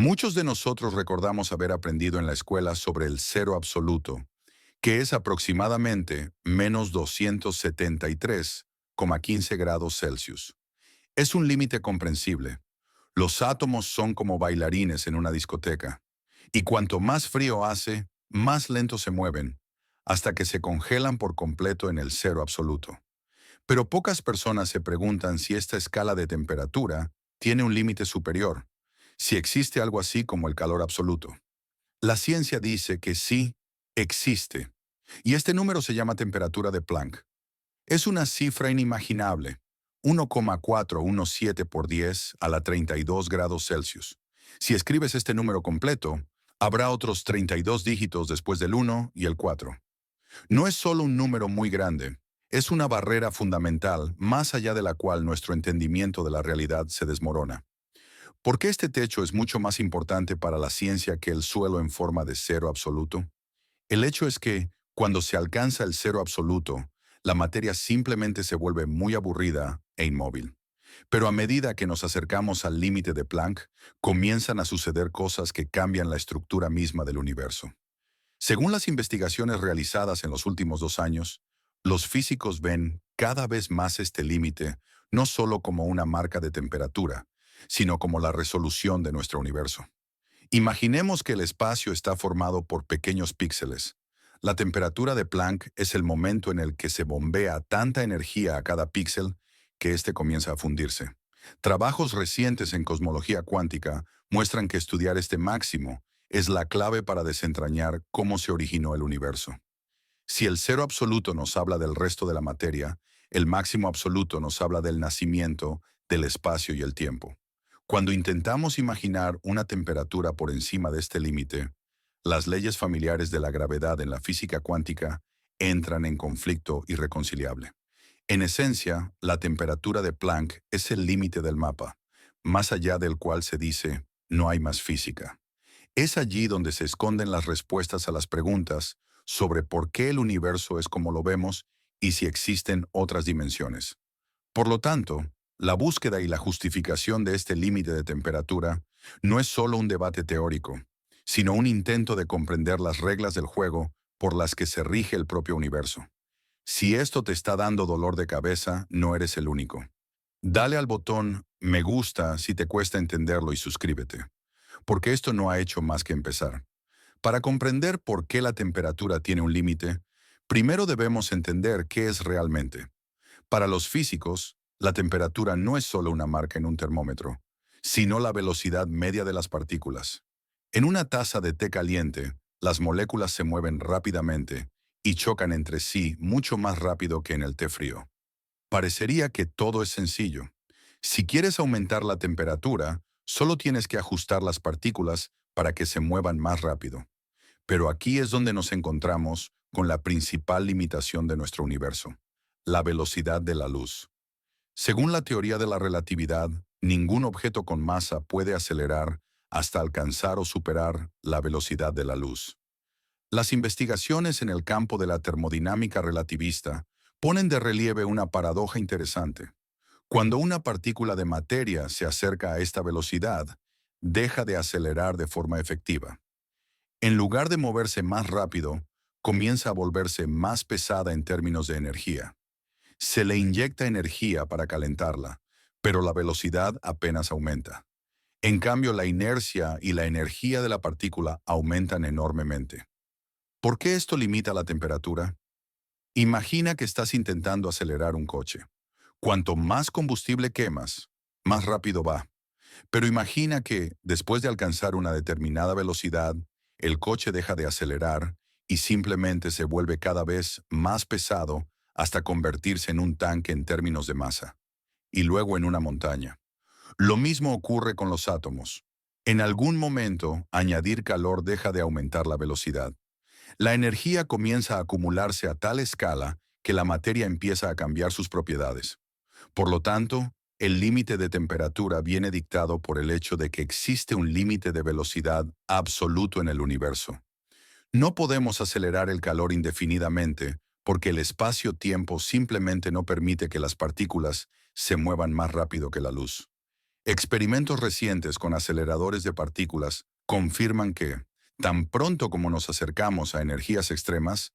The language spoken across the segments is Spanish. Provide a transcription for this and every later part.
Muchos de nosotros recordamos haber aprendido en la escuela sobre el cero absoluto, que es aproximadamente menos 273,15 grados Celsius. Es un límite comprensible. Los átomos son como bailarines en una discoteca, y cuanto más frío hace, más lento se mueven, hasta que se congelan por completo en el cero absoluto. Pero pocas personas se preguntan si esta escala de temperatura tiene un límite superior, si existe algo así como el calor absoluto. La ciencia dice que sí, existe, y este número se llama temperatura de Planck. Es una cifra inimaginable, 1,417 por 10 a la 32 grados Celsius. Si escribes este número completo, habrá otros 32 dígitos después del 1 y el 4. No es solo un número muy grande, es una barrera fundamental más allá de la cual nuestro entendimiento de la realidad se desmorona. ¿Por qué este techo es mucho más importante para la ciencia que el suelo en forma de cero absoluto? El hecho es que, cuando se alcanza el cero absoluto, la materia simplemente se vuelve muy aburrida e inmóvil. Pero a medida que nos acercamos al límite de Planck, comienzan a suceder cosas que cambian la estructura misma del universo. Según las investigaciones realizadas en los últimos 2 años, los físicos ven cada vez más este límite no solo como una marca de temperatura, sino como la resolución de nuestro universo. Imaginemos que el espacio está formado por pequeños píxeles. La temperatura de Planck es el momento en el que se bombea tanta energía a cada píxel que éste comienza a fundirse. Trabajos recientes en cosmología cuántica muestran que estudiar este máximo es la clave para desentrañar cómo se originó el universo. Si el cero absoluto nos habla del resto de la materia, el máximo absoluto nos habla del nacimiento, del espacio y el tiempo. Cuando intentamos imaginar una temperatura por encima de este límite, las leyes familiares de la gravedad en la física cuántica entran en conflicto irreconciliable. En esencia, la temperatura de Planck es el límite del mapa, más allá del cual se dice, no hay más física. Es allí donde se esconden las respuestas a las preguntas sobre por qué el universo es como lo vemos y si existen otras dimensiones. Por lo tanto, la búsqueda y la justificación de este límite de temperatura no es solo un debate teórico, sino un intento de comprender las reglas del juego por las que se rige el propio universo. Si esto te está dando dolor de cabeza, no eres el único. Dale al botón me gusta si te cuesta entenderlo y suscríbete, porque esto no ha hecho más que empezar. Para comprender por qué la temperatura tiene un límite, primero debemos entender qué es realmente. Para los físicos, la temperatura no es solo una marca en un termómetro, sino la velocidad media de las partículas. En una taza de té caliente, las moléculas se mueven rápidamente y chocan entre sí mucho más rápido que en el té frío. Parecería que todo es sencillo. Si quieres aumentar la temperatura, solo tienes que ajustar las partículas para que se muevan más rápido. Pero aquí es donde nos encontramos con la principal limitación de nuestro universo: la velocidad de la luz. Según la teoría de la relatividad, ningún objeto con masa puede acelerar hasta alcanzar o superar la velocidad de la luz. Las investigaciones en el campo de la termodinámica relativista ponen de relieve una paradoja interesante. Cuando una partícula de materia se acerca a esta velocidad, deja de acelerar de forma efectiva. En lugar de moverse más rápido, comienza a volverse más pesada en términos de energía. Se le inyecta energía para calentarla, pero la velocidad apenas aumenta. En cambio, la inercia y la energía de la partícula aumentan enormemente. ¿Por qué esto limita la temperatura? Imagina que estás intentando acelerar un coche. Cuanto más combustible quemas, más rápido va. Pero imagina que, después de alcanzar una determinada velocidad, el coche deja de acelerar y simplemente se vuelve cada vez más pesado hasta convertirse en un tanque en términos de masa, y luego en una montaña. Lo mismo ocurre con los átomos. En algún momento, añadir calor deja de aumentar la velocidad. La energía comienza a acumularse a tal escala que la materia empieza a cambiar sus propiedades. Por lo tanto, el límite de temperatura viene dictado por el hecho de que existe un límite de velocidad absoluto en el universo. No podemos acelerar el calor indefinidamente porque el espacio-tiempo simplemente no permite que las partículas se muevan más rápido que la luz. Experimentos recientes con aceleradores de partículas confirman que, tan pronto como nos acercamos a energías extremas,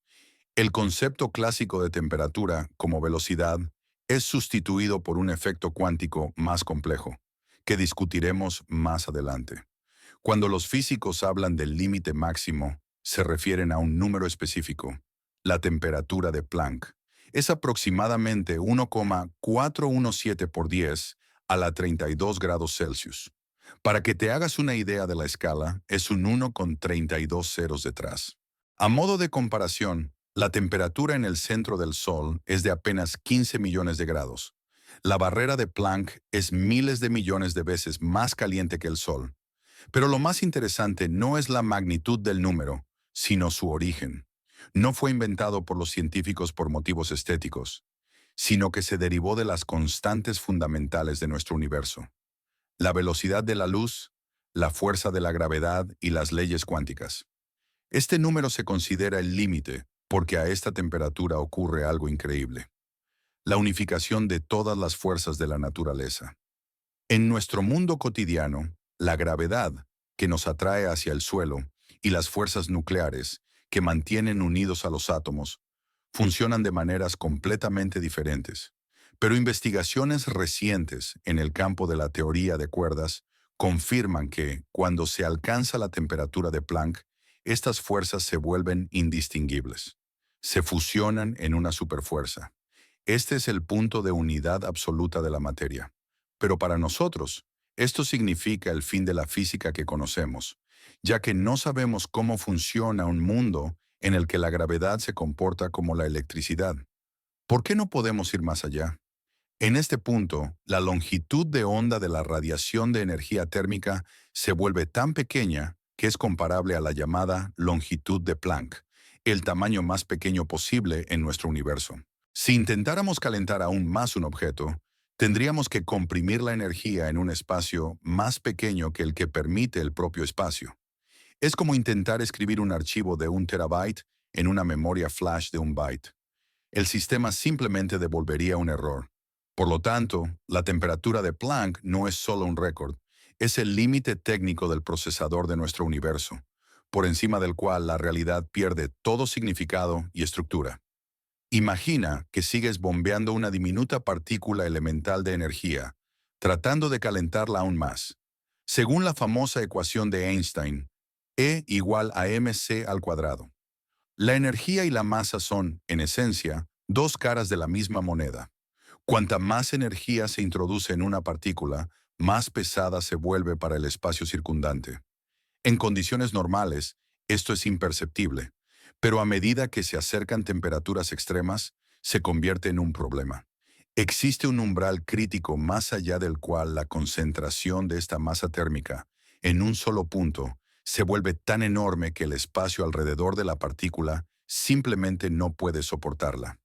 el concepto clásico de temperatura como velocidad es sustituido por un efecto cuántico más complejo, que discutiremos más adelante. Cuando los físicos hablan del límite máximo, se refieren a un número específico, la temperatura de Planck. Es aproximadamente 1,417 por 10 a la 32 grados Celsius. Para que te hagas una idea de la escala, es un 1 con 32 ceros detrás. A modo de comparación, la temperatura en el centro del Sol es de apenas 15 millones de grados. La barrera de Planck es miles de millones de veces más caliente que el Sol. Pero lo más interesante no es la magnitud del número, sino su origen. No fue inventado por los científicos por motivos estéticos, sino que se derivó de las constantes fundamentales de nuestro universo: la velocidad de la luz, la fuerza de la gravedad y las leyes cuánticas. Este número se considera el límite porque a esta temperatura ocurre algo increíble: la unificación de todas las fuerzas de la naturaleza. En nuestro mundo cotidiano, la gravedad, que nos atrae hacia el suelo, y las fuerzas nucleares, que mantienen unidos a los átomos, funcionan de maneras completamente diferentes. Pero investigaciones recientes en el campo de la teoría de cuerdas confirman que, cuando se alcanza la temperatura de Planck, estas fuerzas se vuelven indistinguibles. Se fusionan en una superfuerza. Este es el punto de unidad absoluta de la materia. Pero para nosotros, esto significa el fin de la física que conocemos, ya que no sabemos cómo funciona un mundo en el que la gravedad se comporta como la electricidad. ¿Por qué no podemos ir más allá? En este punto, la longitud de onda de la radiación de energía térmica se vuelve tan pequeña que es comparable a la llamada longitud de Planck, el tamaño más pequeño posible en nuestro universo. Si intentáramos calentar aún más un objeto, tendríamos que comprimir la energía en un espacio más pequeño que el que permite el propio espacio. Es como intentar escribir un archivo de 1 terabyte en una memoria flash de 1 byte. El sistema simplemente devolvería un error. Por lo tanto, la temperatura de Planck no es solo un récord, es el límite técnico del procesador de nuestro universo, por encima del cual la realidad pierde todo significado y estructura. Imagina que sigues bombeando una diminuta partícula elemental de energía, tratando de calentarla aún más. Según la famosa ecuación de Einstein, E igual a mc al cuadrado. La energía y la masa son, en esencia, dos caras de la misma moneda. Cuanta más energía se introduce en una partícula, más pesada se vuelve para el espacio circundante. En condiciones normales, esto es imperceptible, pero a medida que se acercan temperaturas extremas, se convierte en un problema. Existe un umbral crítico más allá del cual la concentración de esta masa térmica, en un solo punto, se vuelve tan enorme que el espacio alrededor de la partícula simplemente no puede soportarla.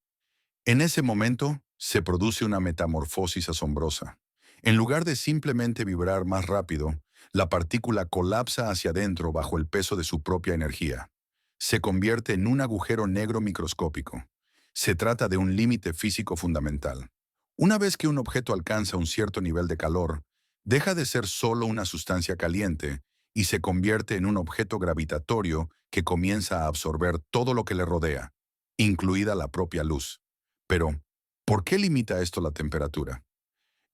En ese momento, se produce una metamorfosis asombrosa. En lugar de simplemente vibrar más rápido, la partícula colapsa hacia adentro bajo el peso de su propia energía. Se convierte en un agujero negro microscópico. Se trata de un límite físico fundamental. Una vez que un objeto alcanza un cierto nivel de calor, deja de ser solo una sustancia caliente y se convierte en un objeto gravitatorio que comienza a absorber todo lo que le rodea, incluida la propia luz. Pero, ¿por qué limita esto la temperatura?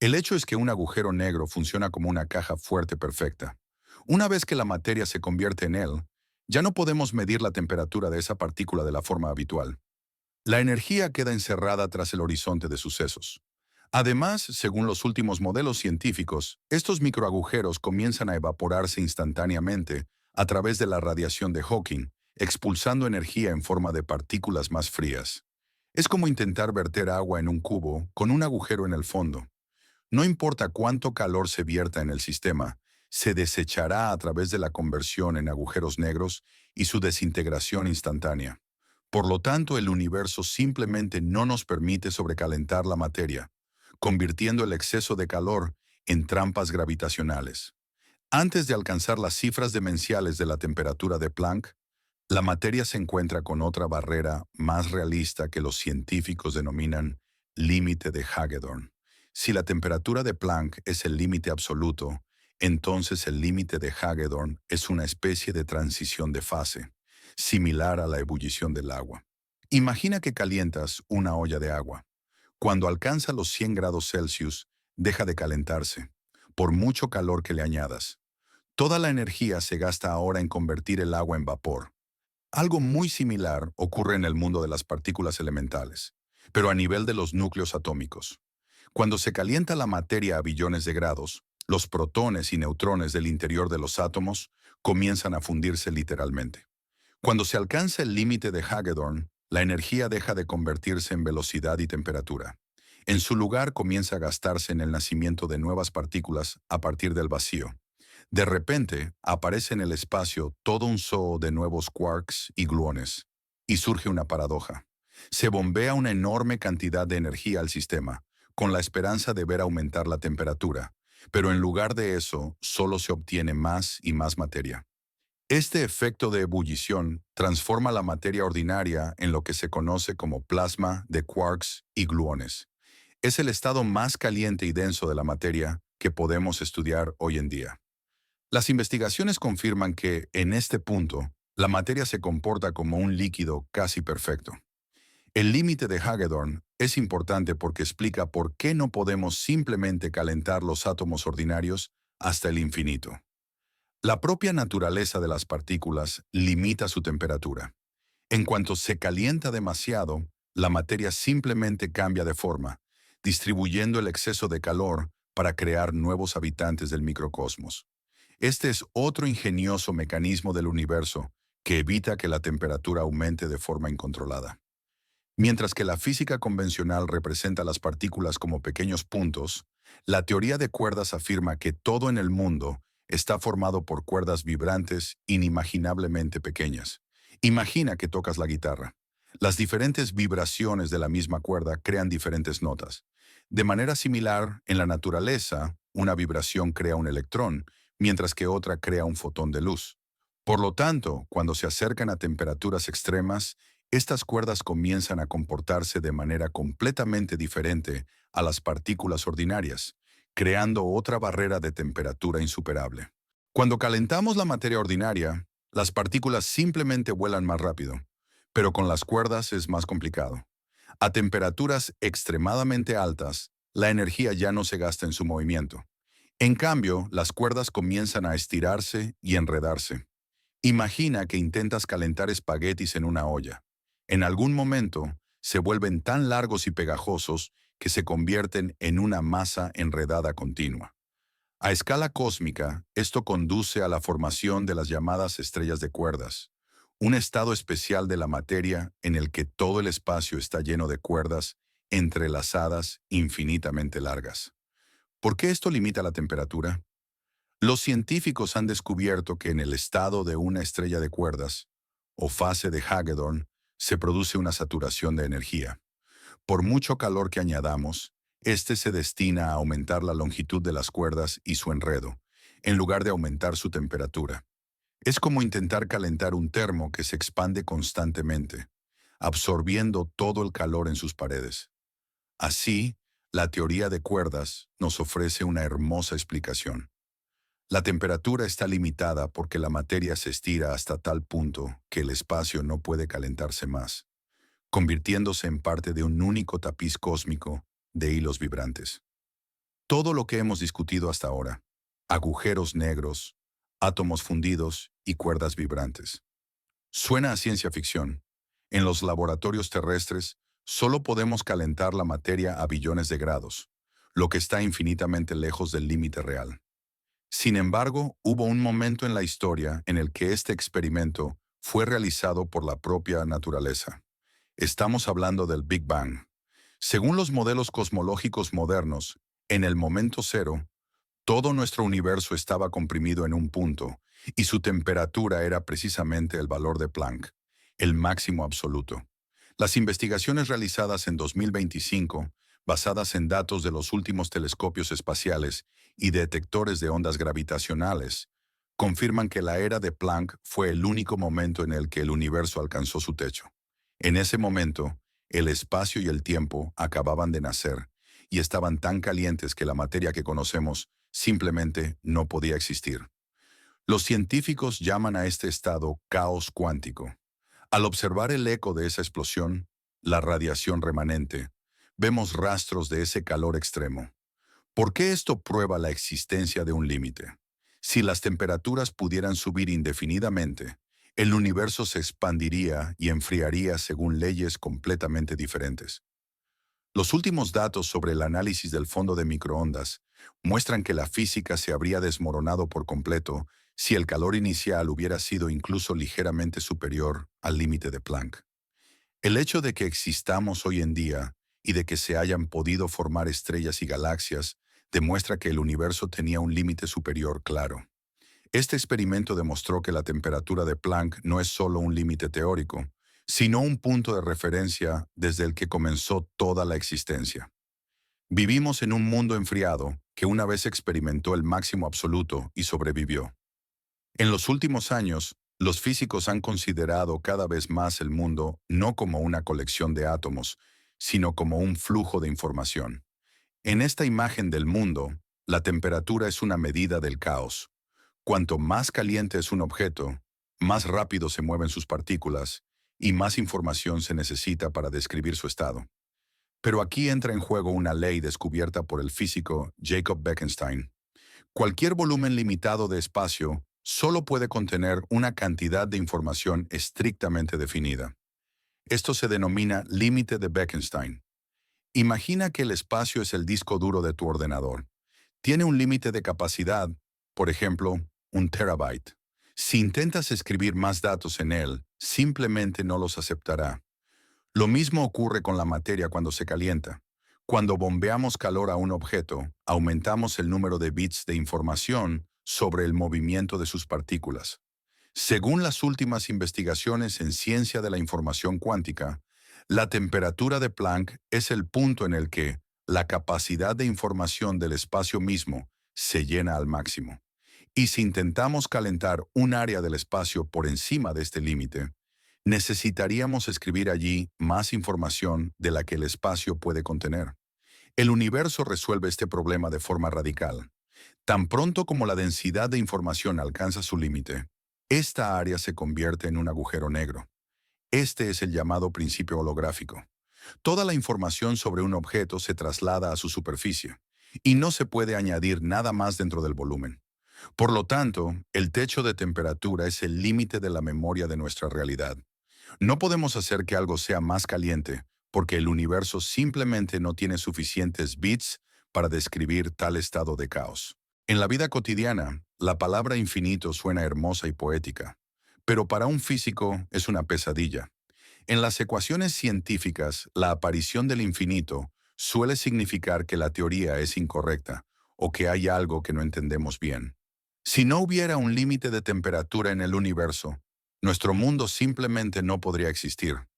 El hecho es que un agujero negro funciona como una caja fuerte perfecta. Una vez que la materia se convierte en él, ya no podemos medir la temperatura de esa partícula de la forma habitual. La energía queda encerrada tras el horizonte de sucesos. Además, según los últimos modelos científicos, estos microagujeros comienzan a evaporarse instantáneamente a través de la radiación de Hawking, expulsando energía en forma de partículas más frías. Es como intentar verter agua en un cubo con un agujero en el fondo. No importa cuánto calor se vierta en el sistema, se desechará a través de la conversión en agujeros negros y su desintegración instantánea. Por lo tanto, el universo simplemente no nos permite sobrecalentar la materia, convirtiendo el exceso de calor en trampas gravitacionales. Antes de alcanzar las cifras demenciales de la temperatura de Planck, la materia se encuentra con otra barrera más realista que los científicos denominan límite de Hagedorn. Si la temperatura de Planck es el límite absoluto, entonces el límite de Hagedorn es una especie de transición de fase, similar a la ebullición del agua. Imagina que calientas una olla de agua. Cuando alcanza los 100 grados Celsius, deja de calentarse, por mucho calor que le añadas. Toda la energía se gasta ahora en convertir el agua en vapor. Algo muy similar ocurre en el mundo de las partículas elementales, pero a nivel de los núcleos atómicos. Cuando se calienta la materia a billones de grados, los protones y neutrones del interior de los átomos comienzan a fundirse literalmente. Cuando se alcanza el límite de Hagedorn, la energía deja de convertirse en velocidad y temperatura. En su lugar comienza a gastarse en el nacimiento de nuevas partículas a partir del vacío. De repente, aparece en el espacio todo un zoo de nuevos quarks y gluones. Y surge una paradoja. Se bombea una enorme cantidad de energía al sistema, con la esperanza de ver aumentar la temperatura, pero en lugar de eso, solo se obtiene más y más materia. Este efecto de ebullición transforma la materia ordinaria en lo que se conoce como plasma de quarks y gluones. Es el estado más caliente y denso de la materia que podemos estudiar hoy en día. Las investigaciones confirman que, en este punto, la materia se comporta como un líquido casi perfecto. El límite de Hagedorn es importante porque explica por qué no podemos simplemente calentar los átomos ordinarios hasta el infinito. La propia naturaleza de las partículas limita su temperatura. En cuanto se calienta demasiado, la materia simplemente cambia de forma, distribuyendo el exceso de calor para crear nuevos habitantes del microcosmos. Este es otro ingenioso mecanismo del universo que evita que la temperatura aumente de forma incontrolada. Mientras que la física convencional representa las partículas como pequeños puntos, la teoría de cuerdas afirma que todo en el mundo está formado por cuerdas vibrantes inimaginablemente pequeñas. Imagina que tocas la guitarra. Las diferentes vibraciones de la misma cuerda crean diferentes notas. De manera similar, en la naturaleza, una vibración crea un electrón, mientras que otra crea un fotón de luz. Por lo tanto, cuando se acercan a temperaturas extremas, estas cuerdas comienzan a comportarse de manera completamente diferente a las partículas ordinarias, creando otra barrera de temperatura insuperable. Cuando calentamos la materia ordinaria, las partículas simplemente vuelan más rápido, pero con las cuerdas es más complicado. A temperaturas extremadamente altas, la energía ya no se gasta en su movimiento. En cambio, las cuerdas comienzan a estirarse y enredarse. Imagina que intentas calentar espaguetis en una olla. En algún momento, se vuelven tan largos y pegajosos que se convierten en una masa enredada continua. A escala cósmica, esto conduce a la formación de las llamadas estrellas de cuerdas, un estado especial de la materia en el que todo el espacio está lleno de cuerdas entrelazadas infinitamente largas. ¿Por qué esto limita la temperatura? Los científicos han descubierto que en el estado de una estrella de cuerdas, o fase de Hagedorn, se produce una saturación de energía. Por mucho calor que añadamos, este se destina a aumentar la longitud de las cuerdas y su enredo, en lugar de aumentar su temperatura. Es como intentar calentar un termo que se expande constantemente, absorbiendo todo el calor en sus paredes. Así, la teoría de cuerdas nos ofrece una hermosa explicación. La temperatura está limitada porque la materia se estira hasta tal punto que el espacio no puede calentarse más, convirtiéndose en parte de un único tapiz cósmico de hilos vibrantes. Todo lo que hemos discutido hasta ahora, agujeros negros, átomos fundidos y cuerdas vibrantes, suena a ciencia ficción. En los laboratorios terrestres, solo podemos calentar la materia a billones de grados, lo que está infinitamente lejos del límite real. Sin embargo, hubo un momento en la historia en el que este experimento fue realizado por la propia naturaleza. Estamos hablando del Big Bang. Según los modelos cosmológicos modernos, en el momento cero, todo nuestro universo estaba comprimido en un punto, y su temperatura era precisamente el valor de Planck, el máximo absoluto. Las investigaciones realizadas en 2025, basadas en datos de los últimos telescopios espaciales y detectores de ondas gravitacionales, confirman que la era de Planck fue el único momento en el que el universo alcanzó su techo. En ese momento, el espacio y el tiempo acababan de nacer, y estaban tan calientes que la materia que conocemos simplemente no podía existir. Los científicos llaman a este estado caos cuántico. Al observar el eco de esa explosión, la radiación remanente, vemos rastros de ese calor extremo. ¿Por qué esto prueba la existencia de un límite? Si las temperaturas pudieran subir indefinidamente, el universo se expandiría y enfriaría según leyes completamente diferentes. Los últimos datos sobre el análisis del fondo de microondas muestran que la física se habría desmoronado por completo si el calor inicial hubiera sido incluso ligeramente superior al límite de Planck. El hecho de que existamos hoy en día y de que se hayan podido formar estrellas y galaxias demuestra que el universo tenía un límite superior claro. Este experimento demostró que la temperatura de Planck no es solo un límite teórico, sino un punto de referencia desde el que comenzó toda la existencia. Vivimos en un mundo enfriado que una vez experimentó el máximo absoluto y sobrevivió. En los últimos años, los físicos han considerado cada vez más el mundo no como una colección de átomos, sino como un flujo de información. En esta imagen del mundo, la temperatura es una medida del caos. Cuanto más caliente es un objeto, más rápido se mueven sus partículas y más información se necesita para describir su estado. Pero aquí entra en juego una ley descubierta por el físico Jacob Bekenstein. Cualquier volumen limitado de espacio solo puede contener una cantidad de información estrictamente definida. Esto se denomina límite de Bekenstein. Imagina que el espacio es el disco duro de tu ordenador. Tiene un límite de capacidad, por ejemplo, 1 terabyte. Si intentas escribir más datos en él, simplemente no los aceptará. Lo mismo ocurre con la materia cuando se calienta. Cuando bombeamos calor a un objeto, aumentamos el número de bits de información sobre el movimiento de sus partículas. Según las últimas investigaciones en ciencia de la información cuántica, la temperatura de Planck es el punto en el que la capacidad de información del espacio mismo se llena al máximo. Y si intentamos calentar un área del espacio por encima de este límite, necesitaríamos escribir allí más información de la que el espacio puede contener. El universo resuelve este problema de forma radical. Tan pronto como la densidad de información alcanza su límite, esta área se convierte en un agujero negro. Este es el llamado principio holográfico. Toda la información sobre un objeto se traslada a su superficie, y no se puede añadir nada más dentro del volumen. Por lo tanto, el techo de temperatura es el límite de la memoria de nuestra realidad. No podemos hacer que algo sea más caliente, porque el universo simplemente no tiene suficientes bits para describir tal estado de caos. En la vida cotidiana, la palabra infinito suena hermosa y poética, pero para un físico es una pesadilla. En las ecuaciones científicas, la aparición del infinito suele significar que la teoría es incorrecta o que hay algo que no entendemos bien. Si no hubiera un límite de temperatura en el universo, nuestro mundo simplemente no podría existir.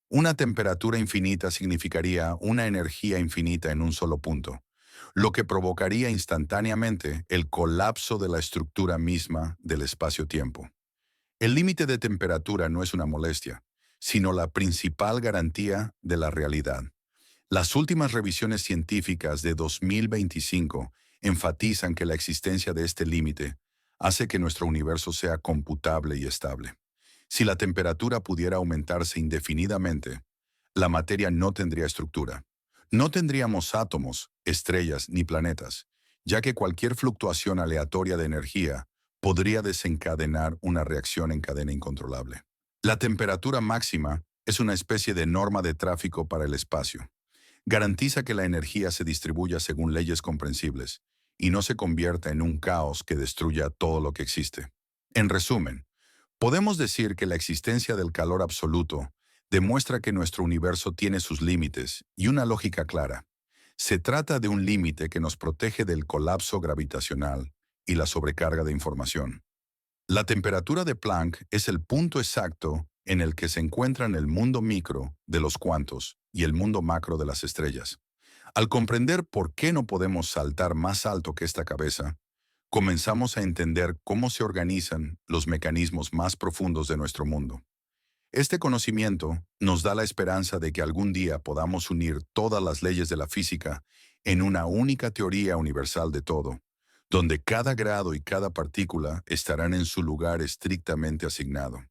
Una temperatura infinita significaría una energía infinita en un solo punto, lo que provocaría instantáneamente el colapso de la estructura misma del espacio-tiempo. El límite de temperatura no es una molestia, sino la principal garantía de la realidad. Las últimas revisiones científicas de 2025 enfatizan que la existencia de este límite hace que nuestro universo sea computable y estable. Si la temperatura pudiera aumentarse indefinidamente, la materia no tendría estructura. No tendríamos átomos, estrellas ni planetas, ya que cualquier fluctuación aleatoria de energía podría desencadenar una reacción en cadena incontrolable. La temperatura máxima es una especie de norma de tráfico para el espacio. Garantiza que la energía se distribuya según leyes comprensibles y no se convierta en un caos que destruya todo lo que existe. En resumen, podemos decir que la existencia del calor absoluto demuestra que nuestro universo tiene sus límites y una lógica clara. Se trata de un límite que nos protege del colapso gravitacional y la sobrecarga de información. La temperatura de Planck es el punto exacto en el que se encuentran el mundo micro de los cuantos y el mundo macro de las estrellas. Al comprender por qué no podemos saltar más alto que esta cabeza, comenzamos a entender cómo se organizan los mecanismos más profundos de nuestro mundo. Este conocimiento nos da la esperanza de que algún día podamos unir todas las leyes de la física en una única teoría universal de todo, donde cada grado y cada partícula estarán en su lugar estrictamente asignado.